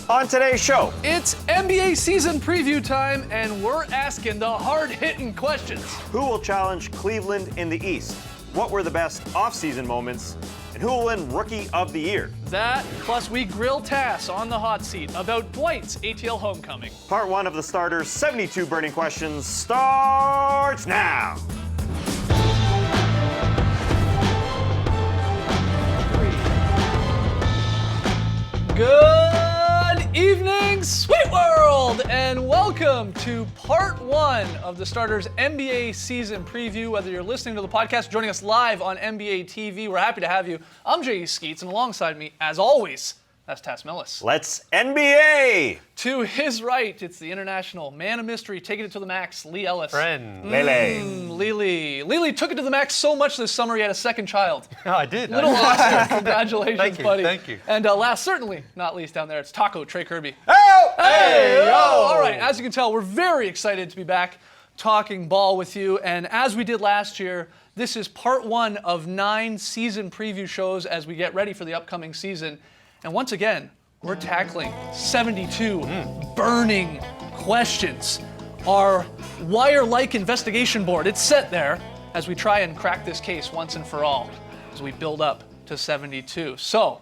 On today's show, It's NBA season preview time, and we're asking the hard-hitting questions. who will challenge Cleveland in the East? What were the best offseason moments? And who will win Rookie of the Year? That, plus we grill Tass on the hot seat about Dwight's ATL homecoming. Part 1 of the starters' 72 burning questions starts now. Good evening, Sweet World, and welcome to part 1 of the starters NBA season preview. Whether you're listening to the podcast, joining us live on NBA TV, we're happy to have you. I'm Jay Skeets, and alongside me, as always, that's Tass Millis. Let's NBA! To his right, it's the international man of mystery, taking it to the max, Lee Ellis. Friend. Lele. Lily took it to the max so much this summer he had a second child. Oh, I did. Little Oscar, congratulations, Thank you, buddy. thank you. And last, certainly not least down there, it's Taco, Trey Kirby. Hey, yo! All right, as you can tell, we're very excited to be back talking ball with you. And as we did last year, this is part 1 of 9 season preview shows as we get ready for the upcoming season. And once again, we're tackling 72 burning questions. Our wire-like investigation board, it's set there as we try and crack this case once and for all as we build up to 72. So,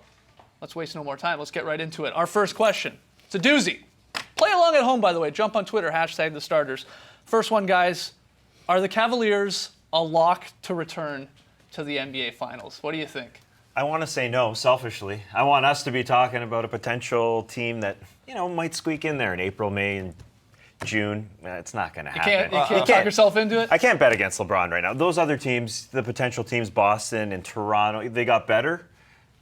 let's waste no more time. Let's get right into it. Our first question, it's a doozy. Play along at home, by the way. Jump on Twitter, hashtag the starters. First one, guys. Are the Cavaliers a lock to return to the NBA Finals? What do you think? I want to say no, selfishly. I want us to be talking about a potential team that, might squeak in there in April, May, and June. It's not going to happen. You can't talk yourself into it? I can't bet against LeBron right now. Those other teams, the potential teams, Boston and Toronto, they got better,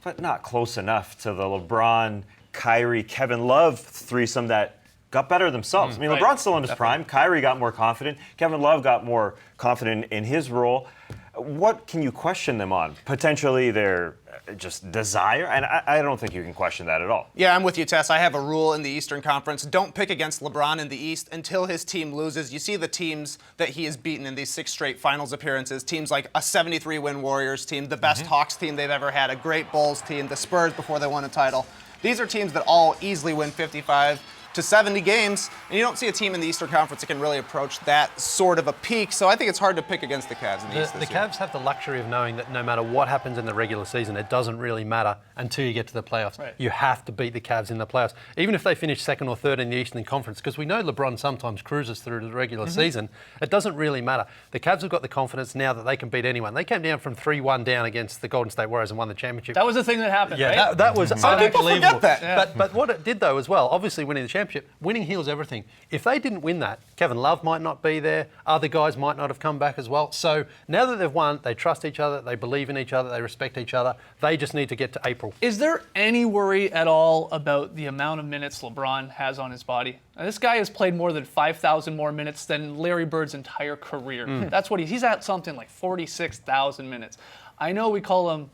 but not close enough to the LeBron, Kyrie, Kevin Love threesome that got better themselves. Right. LeBron's still in his prime. Kyrie got more confident. Kevin Love got more confident in his role. What can you question them on? Potentially their just desire? And I don't think you can question that at all. Yeah, I'm with you, Tess. I have a rule in the Eastern Conference. Don't pick against LeBron in the East until his team loses. You see the teams that he has beaten in these 6 straight finals appearances, teams like a 73-win Warriors team, the best Hawks team they've ever had, a great Bulls team, the Spurs before they won a title. These are teams that all easily win 55 to 70 games, and you don't see a team in the Eastern Conference that can really approach that sort of a peak, so I think it's hard to pick against the Cavs in the East The this year. Cavs have the luxury of knowing that no matter what happens in the regular season, it doesn't really matter until you get to the playoffs. Right. You have to beat the Cavs in the playoffs, even if they finish 2nd or 3rd in the Eastern Conference, because we know LeBron sometimes cruises through the regular season. It doesn't really matter. The Cavs have got the confidence now that they can beat anyone. They came down from 3-1 down against the Golden State Warriors and won the championship. That was the thing that happened, right? Yeah, that was Some people unbelievable. forget that. But what it did, though, as well, obviously winning the championship, winning heals everything. If they didn't win that, Kevin Love might not be there, other guys might not have come back as well. So now that they've won, they trust each other, they believe in each other, they respect each other. They just need to get to April. Is there any worry at all about the amount of minutes LeBron has on his body? Now, this guy has played more than 5,000 more minutes than Larry Bird's entire career. That's what he's at, something like 46,000 minutes. I know we call him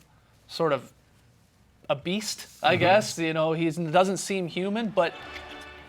sort of a beast, I guess. He doesn't seem human, but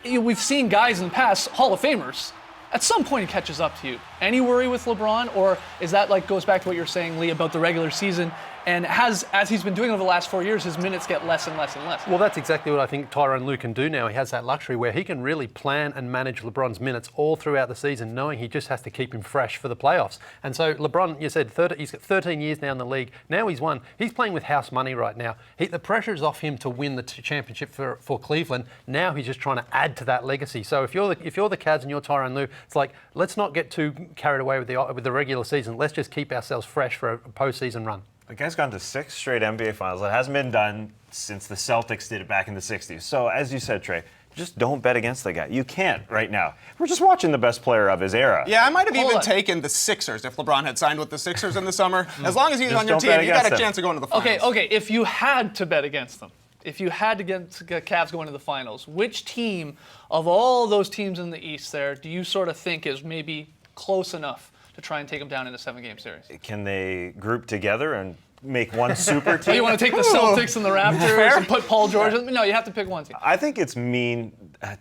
we've seen guys in the past, Hall of Famers, at some point he catches up to you. Any worry with LeBron, or is that goes back to what you're saying, Lee, about the regular season? And as he's been doing over the last 4 years, his minutes get less and less and less. Well, that's exactly what I think Tyronn Lue can do now. He has that luxury where he can really plan and manage LeBron's minutes all throughout the season, knowing he just has to keep him fresh for the playoffs. And so LeBron, you said, he's got 13 years now in the league. Now he's won. He's playing with house money right now. The pressure is off him to win the championship for Cleveland. Now he's just trying to add to that legacy. So if you're the Cavs and you're Tyronn Lue, it's like, let's not get too carried away with the regular season. Let's just keep ourselves fresh for a postseason run. The guy's gone to 6 straight NBA Finals. It hasn't been done since the Celtics did it back in the 60s. So, as you said, Trey, just don't bet against the guy. You can't right now. We're just watching the best player of his era. Yeah, I might have Hold even on. taken the Sixers if LeBron had signed with the Sixers in the summer. As long as he's Just on your don't bet team, you got against a him. chance of going to the finals. Okay, if you had to bet against them, if you had to get Cavs going to the finals, which team of all those teams in the East there do you sort of think is maybe close enough to try and take them down in a 7-game series? Can they group together and make one super Do team? you want to take the Celtics and the Raptors and put Paul George in? No, you have to pick one team. I think it's mean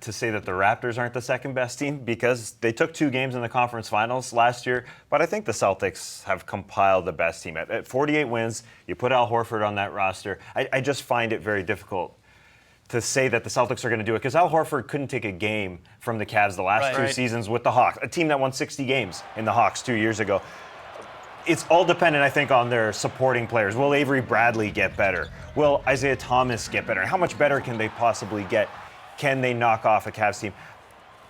to say that the Raptors aren't the second best team because they took 2 games in the conference finals last year, but I think the Celtics have compiled the best team. At 48 wins, you put Al Horford on that roster. I just find it very difficult to say that the Celtics are going to do it because Al Horford couldn't take a game from the Cavs the last two Right. seasons with the Hawks, a team that won 60 games in the Hawks 2 years ago. It's all dependent, I think, on their supporting players. Will Avery Bradley get better? Will Isaiah Thomas get better? How much better can they possibly get? Can they knock off a Cavs team?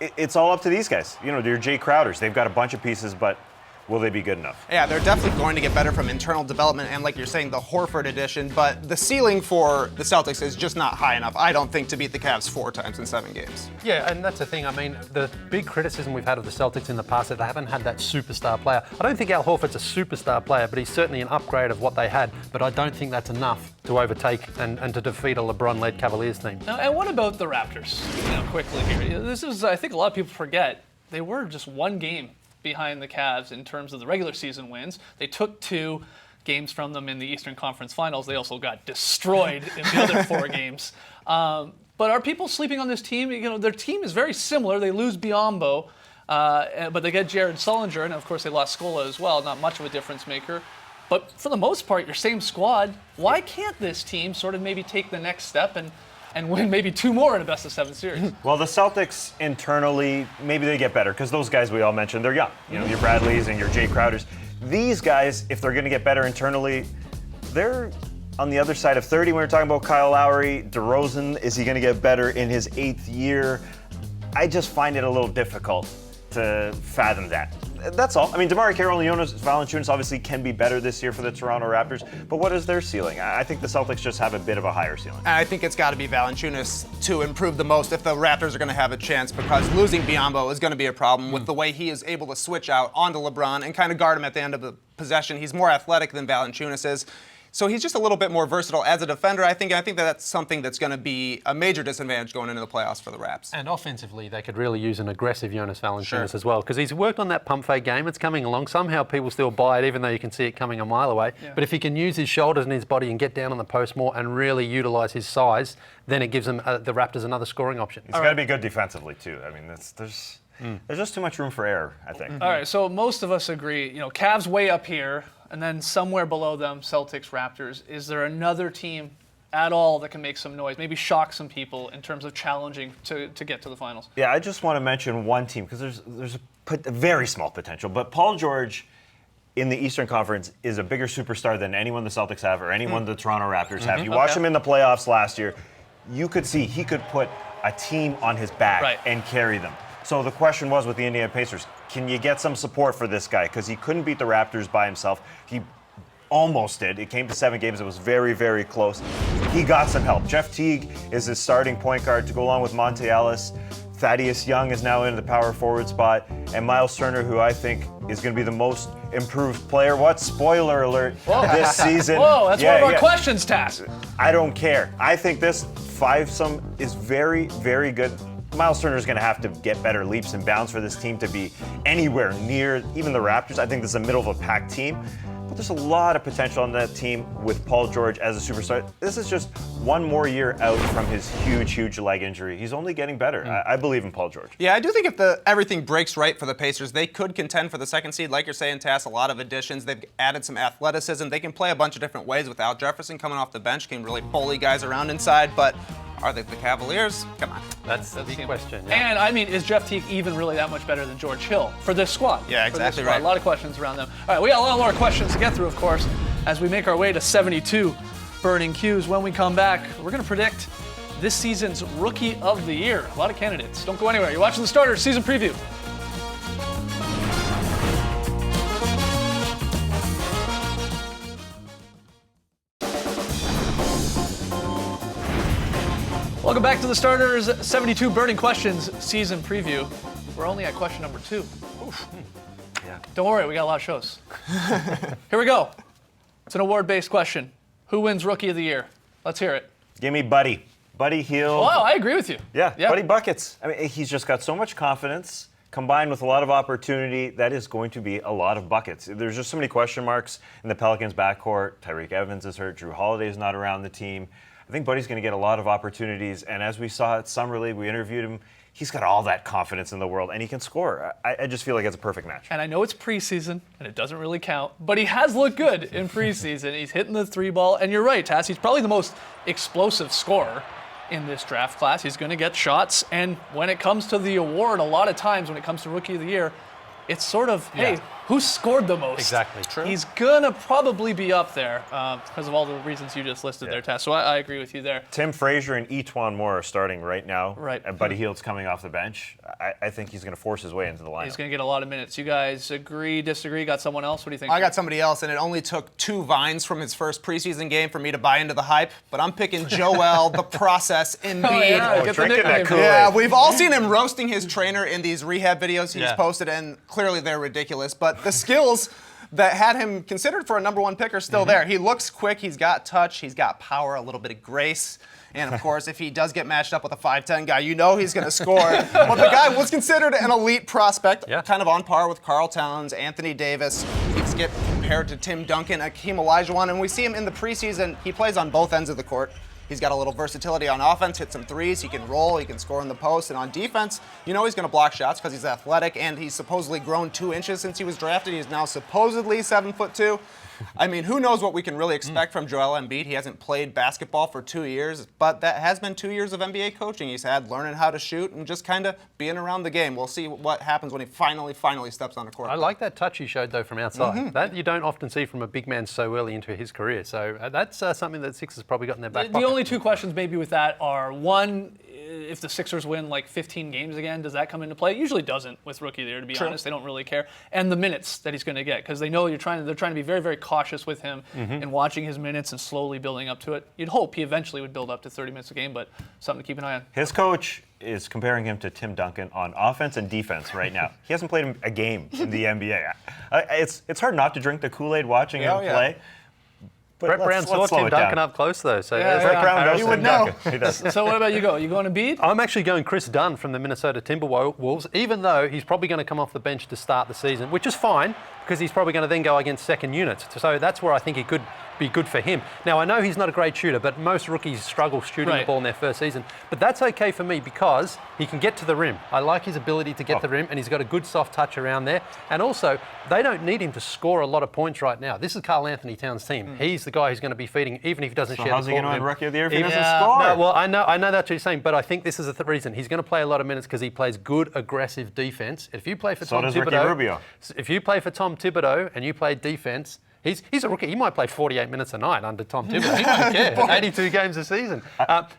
It's all up to these guys. You know, they're Jay Crowders. They've got a bunch of pieces, but will they be good enough? Yeah, they're definitely going to get better from internal development and, like you're saying, the Horford addition, but the ceiling for the Celtics is just not high enough, I don't think, to beat the Cavs 4 times in 7 games. Yeah, and that's the thing. I mean, the big criticism we've had of the Celtics in the past is that they haven't had that superstar player. I don't think Al Horford's a superstar player, but he's certainly an upgrade of what they had. But I don't think that's enough to overtake and to defeat a LeBron-led Cavaliers team. Now, and what about the Raptors? Quickly here. This is, I think a lot of people forget, they were just one game behind the Cavs in terms of the regular season wins. They took 2 games from them in the Eastern Conference Finals. They also got destroyed in the other 4 games. But are people sleeping on this team? You know, their team is very similar. They lose Biyombo, but they get Jared Sullinger, and of course they lost Scola as well. Not much of a difference maker. But for the most part, your same squad. Why can't this team sort of maybe take the next step and win maybe 2 more in a best-of-7 series? Well, the Celtics internally, maybe they get better because those guys we all mentioned, they're young. You know, your Bradleys and your Jay Crowders. These guys, if they're going to get better internally, they're on the other side of 30. When we're talking about Kyle Lowry, DeRozan, is he going to get better in his 8th year? I just find it a little difficult to fathom that. That's all. I mean, DeMar Carroll and Jonas Valanciunas obviously can be better this year for the Toronto Raptors, but what is their ceiling? I think the Celtics just have a bit of a higher ceiling. And I think it's got to be Valanciunas to improve the most if the Raptors are going to have a chance, because losing Biyombo is going to be a problem with the way he is able to switch out onto LeBron and kind of guard him at the end of the possession. He's more athletic than Valanciunas is. So he's just a little bit more versatile as a defender. I think that's something that's going to be a major disadvantage going into the playoffs for the Raps. And offensively, they could really use an aggressive Jonas Valanciunas Sure. as well, because he's worked on that pump fake game. It's coming along. Somehow people still buy it, even though you can see it coming a mile away. Yeah. But if he can use his shoulders and his body and get down on the post more and really utilise his size, then it gives them the Raptors another scoring option. He's got to be good defensively too. I mean, there's just too much room for error, I think. All right, so most of us agree, you know, Cavs way up here, and then somewhere below them, Celtics, Raptors. Is there another team at all that can make some noise, maybe shock some people in terms of challenging to get to the finals? Yeah, I just want to mention one team because there's a very small potential, but Paul George in the Eastern Conference is a bigger superstar than anyone the Celtics have or anyone the Toronto Raptors have. You watched him in the playoffs last year, you could see he could put a team on his back Right. and carry them. So the question was with the Indiana Pacers, can you get some support for this guy? Because he couldn't beat the Raptors by himself. He almost did. It came to 7 games. It was very, very close. He got some help. Jeff Teague is his starting point guard to go along with Monte Ellis. Thaddeus Young is now in the power forward spot. And Miles Turner, who I think is going to be the most improved player. What? Spoiler alert. This season. Whoa, that's one of our questions, Taz. I don't care. I think this 5-some is very, very good. Miles Turner is going to have to get better leaps and bounds for this team to be anywhere near even the Raptors. I think this is a middle of a pack team. But there's a lot of potential on that team with Paul George as a superstar. This is just one more year out from his huge leg injury. He's only getting better. I believe in Paul George. Yeah, I do think if everything breaks right for the Pacers, they could contend for the 2nd seed. Like you're saying, Tass, a lot of additions. They've added some athleticism. They can play a bunch of different ways without Jefferson coming off the bench, can really bully guys around inside. But are they the Cavaliers? Come on. That's the question. Yeah. And I mean, is Jeff Teague even really that much better than George Hill for this squad? Yeah, For this exactly squad. right. A lot of questions around them. All right, we got a lot more questions to get through, of course, as we make our way to 72 burning cues. When we come back, we're going to predict this season's Rookie of the Year. A lot of candidates. Don't go anywhere. You're watching the Starters season preview. Welcome back to the Starters 72 Burning Questions season preview. We're only at question number 2. Oof. Yeah. Don't worry, we got a lot of shows. Here we go. It's an award-based question. Who wins Rookie of the Year? Let's hear it. Give me Buddy. Buddy Hield. Wow, I agree with you. Yeah, Buddy buckets. I mean, he's just got so much confidence combined with a lot of opportunity. That is going to be a lot of buckets. There's just so many question marks in the Pelicans backcourt. Tyreek Evans is hurt. Drew Holiday is not around the team. I think Buddy's going to get a lot of opportunities. And as we saw at Summer League, we interviewed him. He's got all that confidence in the world, and he can score. I just feel like it's a perfect match. And I know it's preseason, and it doesn't really count, but he has looked good in preseason. He's hitting the 3 ball, and you're right, Tass, he's probably the most explosive scorer in this draft class. He's going to get shots. And when it comes to the award, a lot of times when it comes to Rookie of the Year, it's sort of, hey, who scored the most? Exactly. True. He's going to probably be up there because of all the reasons you just listed there, Tess. So I agree with you there. Tim Frazier and Etwan Moore are starting right now. Right. And Buddy Hield's coming off the bench. I think he's going to force his way into the lineup. He's going to get a lot of minutes. You guys agree, disagree? Got someone else? What do you think? I got somebody else, and it only took 2 vines from his first preseason game for me to buy into the hype. But I'm picking Joel, the process, Embiid. Oh, yeah, get the drinking that nickname. Kool-Aid. Yeah, we've all seen him roasting his trainer in these rehab videos he's Yeah. posted, and clearly they're ridiculous. But the skills that had him considered for a number 1 pick are still there. He looks quick, he's got touch, he's got power, a little bit of grace. And of course, if he does get matched up with a 5'10 guy, you know he's going to score. But the guy was considered an elite prospect, kind of on par with Karl Towns, Anthony Davis. He's get compared to Tim Duncan, Akeem Olajuwon, and we see him in the preseason. He plays on both ends of the court. He's got a little versatility on offense, hit some threes, he can roll, he can score in the post, and on defense, you know he's going to block shots because he's athletic, and he's supposedly grown 2 inches since he was drafted. He's now supposedly 7'2". I mean, who knows what we can really expect from Joel Embiid? He hasn't played basketball for 2 years, but that has been 2 years of NBA coaching he's had, learning how to shoot and just kind of being around the game. We'll see what happens when he finally steps on the court. I like that touch he showed, though, from outside. That you don't often see from a big man so early into his career. So that's something that Sixers probably got in their back pocket. The only 2 questions maybe with that are, one, if the Sixers win like 15 games again, does that come into play? It usually doesn't with Rookie of the Year, to be honest. They don't really care. And the minutes that he's going to get, because they know they're trying to be very, very cautious with him and watching his minutes and slowly building up to it. You'd hope he eventually would build up to 30 minutes a game, but something to keep an eye on. His coach is comparing him to Tim Duncan on offense and defense right now. He hasn't played a game in the NBA. It's hard not to drink the Kool-Aid watching him play. But Brett Brown saw Tim Duncan up close, though. So Brett Brown knows You Tim would know. Duncan. He does. So what about you go? You going to Embiid? I'm actually going Chris Dunn from the Minnesota Timberwolves, even though he's probably going to come off the bench to start the season, which is fine because he's probably going to then go against second units. So that's where I think it could be good for him. Now, I know he's not a great shooter, but most rookies struggle shooting the ball in their first season. But that's okay for me because he can get to the rim. I like his ability to get to the rim, and he's got a good soft touch around there. And also, they don't need him to score a lot of points right now. This is Karl Anthony Towns' team. He's the guy who's going to be feeding, even if he doesn't share the court. How's he going to win with him. Rookie of the Year if he Even- doesn't score? No, well, I know that's what you're saying, but I think this is the reason. He's going to play a lot of minutes because he plays good, aggressive defense. If you play for So Tom does Ricky Thibodeau, Rubio. if you play for Tom Thibodeau and you play defense, he's a rookie. He might play 48 minutes a night under Tom Thibodeau. He won't care. 82 games a season.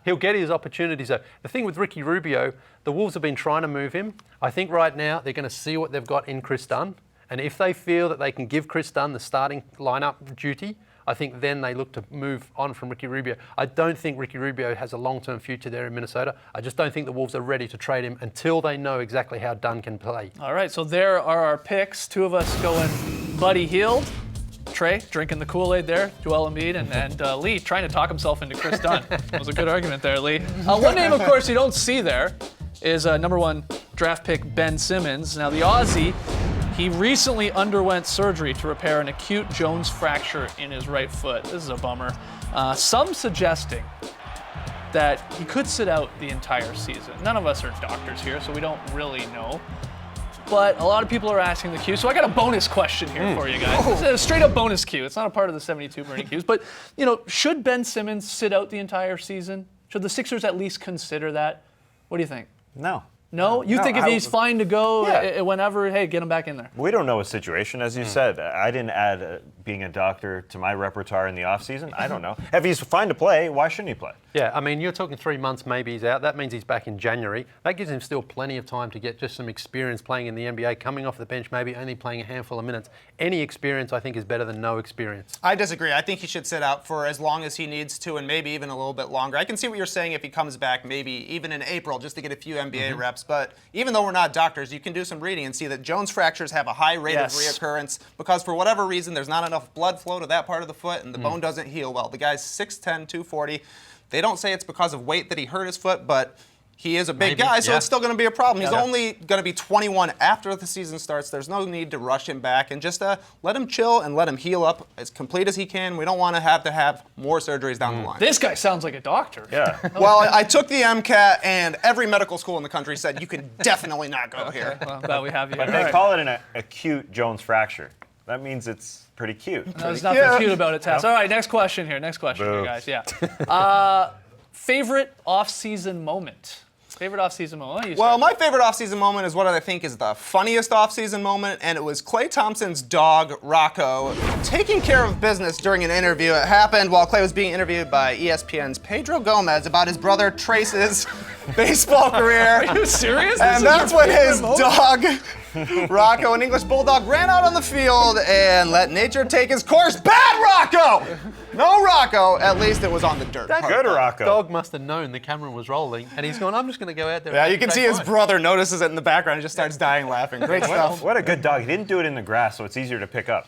He'll get his opportunities. So the thing with Ricky Rubio, the Wolves have been trying to move him. I think right now they're going to see what they've got in Chris Dunn. And if they feel that they can give Chris Dunn the starting lineup duty, I think then they look to move on from Ricky Rubio. I don't think Ricky Rubio has a long-term future there in Minnesota. I just don't think the Wolves are ready to trade him until they know exactly how Dunn can play. All right, so there are our picks. 2 of us going Buddy Hield. Trey drinking the Kool-Aid there, Joel Embiid, and Lee trying to talk himself into Chris Dunn. That was a good argument there, Lee. One name, of course, you don't see there is number 1 draft pick Ben Simmons. Now, the Aussie, he recently underwent surgery to repair an acute Jones fracture in his right foot. This is a bummer. Some suggesting that he could sit out the entire season. None of us are doctors here, so we don't really know. But a lot of people are asking the Q, so I got a bonus question here for you guys. It's a straight up bonus Q. It's not a part of the 72 burning Qs. But, should Ben Simmons sit out the entire season? Should the Sixers at least consider that? What do you think? No. No? You think if he's fine to go whenever, hey, get him back in there? We don't know his situation. As you said, I didn't add being a doctor to my repertoire in the offseason. I don't know. If he's fine to play, why shouldn't he play? Yeah, I mean, you're talking 3 months maybe he's out. That means he's back in January. That gives him still plenty of time to get just some experience playing in the NBA, coming off the bench, maybe only playing a handful of minutes. Any experience, I think, is better than no experience. I disagree. I think he should sit out for as long as he needs to and maybe even a little bit longer. I can see what you're saying if he comes back maybe even in April just to get a few NBA reps. But even though we're not doctors, you can do some reading and see that Jones fractures have a high rate of reoccurrence because for whatever reason there's not enough blood flow to that part of the foot and the bone doesn't heal well. The guy's 6'10", 240. They don't say it's because of weight that he hurt his foot, but he is a big guy, so it's still going to be a problem. He's only going to be 21 after the season starts. There's no need to rush him back and just let him chill and let him heal up as complete as he can. We don't want to have more surgeries down the line. This guy sounds like a doctor. Yeah. Well, I took the MCAT, and every medical school in the country said you can definitely not go here. Well, I'm glad we have you. But All they right. call it an acute Jones fracture. That means it's pretty cute. There's nothing cute about it, Tess. All right, next question here. Next question here, Boo. guys. Yeah. favorite off-season moment. Favorite off-season moment. Why don't you Well, start? my favorite offseason moment is what I think is the funniest offseason moment, and it was Klay Thompson's dog, Rocco, taking care of business during an interview. It happened while Klay was being interviewed by ESPN's Pedro Gomez about his brother Trace's baseball career. Are you serious? This And is that's your when favorite his moment? dog, Rocco, an English bulldog, ran out on the field and let nature take his course. Bad Rocco! No Rocco. At least it was on the dirt. Good, Rocco. Dog must have known the camera was rolling, and he's going, I'm just going to go out there. Yeah, and you can take see his mine." brother notices it in the background and just starts dying laughing. Great stuff. What a good dog. He didn't do it in the grass, so it's easier to pick up.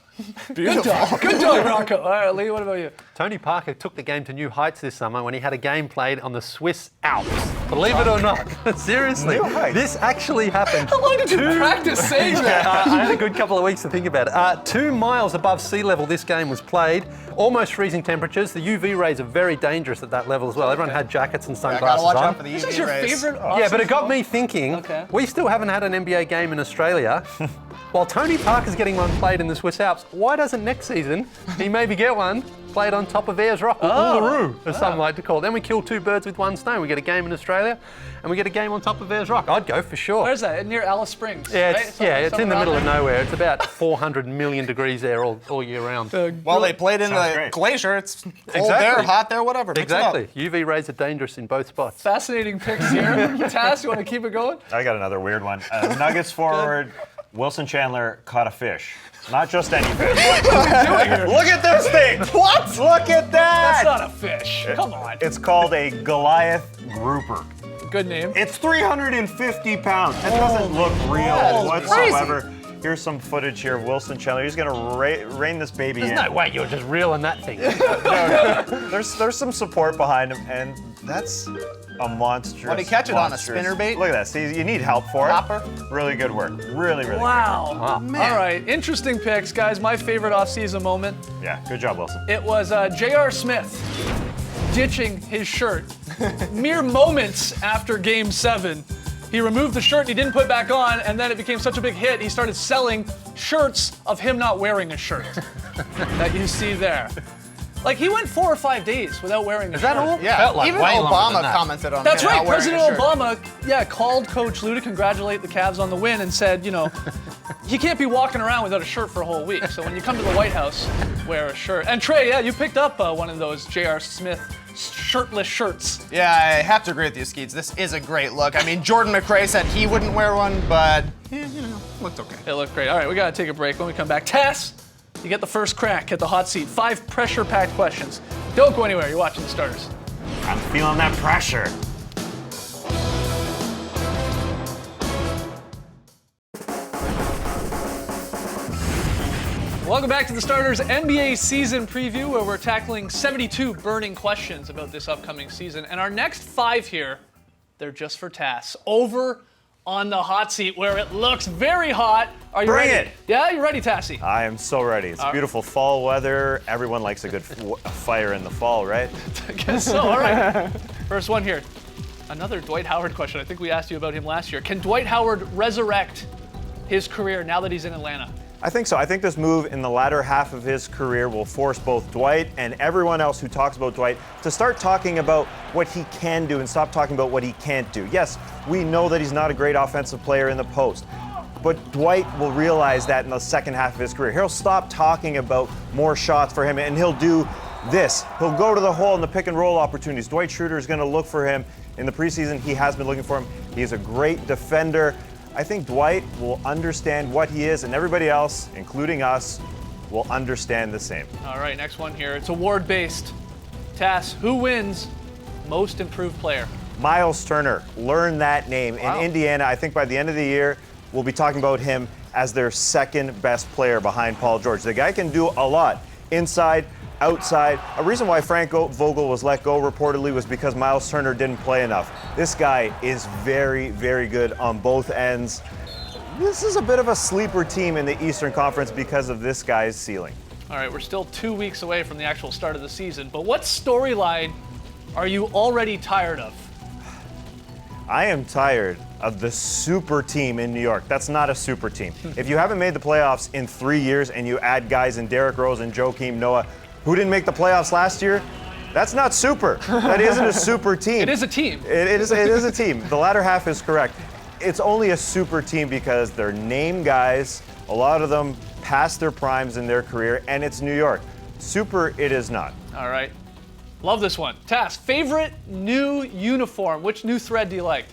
Beautiful. Good dog, Rocco. All right, Lee, what about you? Tony Parker took the game to new heights this summer when he had a game played on the Swiss Alps. Believe it or not. Seriously. New heights. This actually happened. How long did you practice saying that? I had a good couple of weeks to think about it. 2 miles above sea level, this game was played. Almost freezing temperatures. The UV rays are very dangerous at that level as well. Everyone had jackets and I sunglasses gotta watch on. out for the UV This is your rays. favorite Yeah, but it got me thinking. Okay. We still haven't had an NBA game in Australia. While Tony Parker's getting one played in the Swiss Alps, why doesn't next season he maybe get one played on top of Ayers Rock, or Uluru, as some like to call it? Then we kill 2 birds with 1 stone. We get a game in Australia, and we get a game on top of Ayers Rock. I'd go for sure. Where's that? Near Alice Springs. Yeah, right? it's in the middle of nowhere. nowhere. It's about 400 million degrees there all year round. Well, they played in Sounds the great. glacier. It's cold Exactly. there, hot there, whatever. Mix it up. Exactly. UV rays are dangerous in both spots. Fascinating picks here. Tass, you want to keep it going? I got another weird one. Nuggets forward, Wilson Chandler caught a fish. Not just any fish. Look at this thing! What? Look at That's that! not a fish. Come on. It's called a Goliath grouper. Good name. It's 350 pounds. It doesn't look real whatsoever. Here's some footage here of Wilson Chandler. He's gonna rein this baby There's in. no way you're just reeling that thing. There's some support behind him, and that's a monstrous. What, he catch it on a monstrous- spinner bait? Look at that. See, you need help for Hopper? it. Really good work. Really, really Wow. Man. All right, interesting picks, guys. My favorite off-season moment. good. Yeah, good job, Wilson. It was J.R. Smith ditching his shirt. Mere moments after Game 7, he removed the shirt and he didn't put it back on, and then it became such a big hit, he started selling shirts of him not wearing a shirt that you see there. Like, he went 4 or 5 days without wearing a Is shirt. that all? Yeah, Felt like even way longer Obama than that. commented on That's him right. not wearing a President shirt. Obama, called Coach Lou to congratulate the Cavs on the win and said, you can't be walking around without a shirt for a whole week. So when you come to the White House, wear a shirt. And Trey, yeah, you picked up one of those J.R. Smith shirtless shirts. Yeah, I have to agree with you, Skeets. This is a great look. I mean, Jordan McRae said he wouldn't wear one, but looked okay. They look great. All right, we got to take a break. When we come back, Tass, you get the first crack at the hot seat. 5 pressure-packed questions. Don't go anywhere. You're watching the starters. I'm feeling that pressure. Welcome back to the Starters NBA season preview, where we're tackling 72 burning questions about this upcoming season. And our next 5 here, they're just for Tass. Over on the hot seat, where it looks very hot. Are you Bring ready? it. Yeah, you ready, Tassie? I am so ready. It's beautiful fall weather. Everyone likes a good fire in the fall, right? I guess so. All right. First one here. Another Dwight Howard question. I think we asked you about him last year. Can Dwight Howard resurrect his career now that he's in Atlanta? I think so. I think this move in the latter half of his career will force both Dwight and everyone else who talks about Dwight to start talking about what he can do and stop talking about what he can't do. Yes, we know that he's not a great offensive player in the post, but Dwight will realize that in the second half of his career. He'll stop talking about more shots for him, and he'll do this. He'll go to the hole in the pick and roll opportunities. Dwight Schrute is going to look for him in the preseason. He has been looking for him. He's a great defender. I think Dwight will understand what he is, and everybody else, including us, will understand the same. All right, next one here. It's award-based. Tass, who wins most improved player? Miles Turner, learn that name. Wow. In Indiana, I think by the end of the year, we'll be talking about him as their second best player behind Paul George. The guy can do a lot, inside, outside. A reason why Frank Vogel was let go reportedly was because Miles Turner didn't play enough. This guy is very, very good on both ends. This is a bit of a sleeper team in the Eastern Conference because of this guy's ceiling. All right, we're still 2 weeks away from the actual start of the season, but what storyline are you already tired of? I am tired of the super team in New York. That's not a super team. If you haven't made the playoffs in 3 years and you add guys in Derrick Rose and Joakim Noah who didn't make the playoffs last year, That's not super. That isn't a super team. It is a team. It is a team. The latter half is correct. It's only a super team because they're name guys. A lot of them past their primes in their career, and it's New York. Super, it is not. All right. Love this one. Tass, favorite new uniform? Which new thread do you like?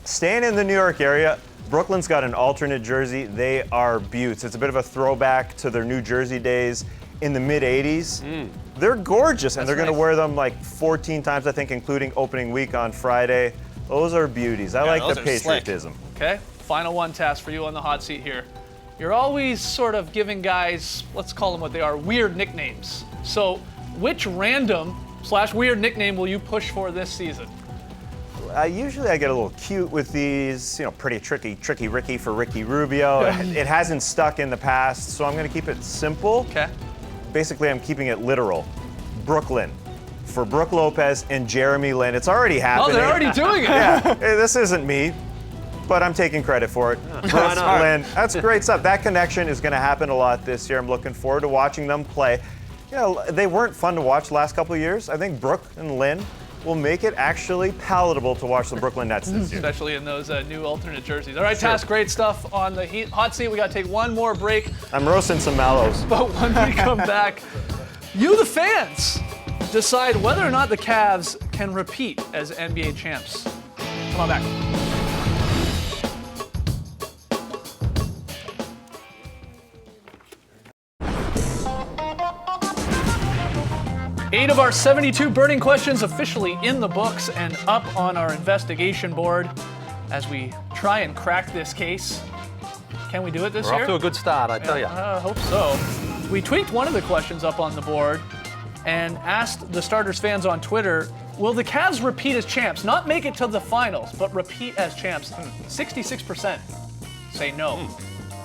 Staying in the New York area, Brooklyn's got an alternate jersey. They are beauts. It's a bit of a throwback to their New Jersey days in the mid-'80s. They're gorgeous, and they're going to nice. wear them like 14 times, I think, including opening week on Friday. Those are beauties. I like those the are slick. patriotism. Okay. Final one, Tass, for you on the hot seat here. You're always sort of giving guys, let's call them what they are, weird nicknames. So, which random/weird nickname will you push for this season? Usually I get a little cute with these, pretty tricky Ricky for Ricky Rubio. It hasn't stuck in the past, so I'm going to keep it simple. Okay. Basically, I'm keeping it literal. Brooklyn for Brooke Lopez and Jeremy Lin. It's already Oh, happening. they're already doing it. Yeah, hey, this isn't me, but I'm taking credit for it. Brooke, Lin, that's great stuff. That connection is going to happen a lot this year. I'm looking forward to watching them play. They weren't fun to watch the last couple of years. I think Brooke and Lin will make it actually palatable to watch the Brooklyn Nets this year. Especially in those new alternate jerseys. All right, Tass, great stuff on the hot seat. We got to take one more break. I'm roasting some mallows. But when we come back, you, the fans, decide whether or not the Cavs can repeat as NBA champs. Come on back. Eight of our 72 burning questions officially in the books and up on our investigation board as we try and crack this case. Can we do it this We're year? off to a good start, I tell you. I hope so. We tweaked one of the questions up on the board and asked the Starters fans on Twitter, will the Cavs repeat as champs? Not make it to the finals, but repeat as champs. 66% say no.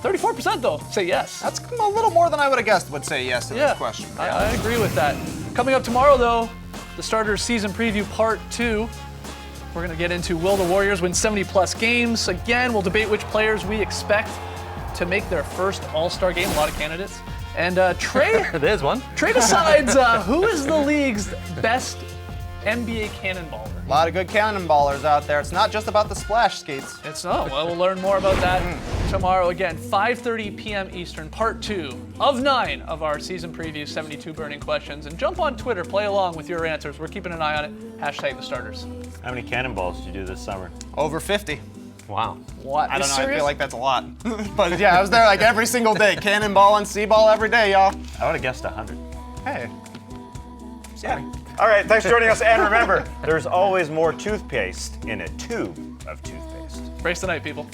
34% though say yes. That's a little more than I would have guessed would say yes to this question. I agree with that. Coming up tomorrow though, the Starters season preview part 2. We're going to get into will the Warriors win 70 plus games? Again, we'll debate which players we expect to make their first All-Star game. A lot of candidates. And Trey There's one. decides who is the league's best NBA cannonballer. A lot of good cannonballers out there. It's not just about the splash skates. It's not. Well, we'll learn more about that tomorrow. Again, 5:30 p.m. Eastern, part 2 of 9 of our season preview 72 burning questions. And jump on Twitter, play along with your answers. We're keeping an eye on it. Hashtag the Starters. How many cannonballs did you do this summer? Over 50. Wow. What? I don't know. Serious? I feel like that's a lot. But yeah, I was there like every single day. Cannonball and C-ball every day, y'all. I would have guessed 100. Hey. Sorry. All right, thanks for joining us. And remember, there's always more toothpaste in a tube of toothpaste. Brace the night, people.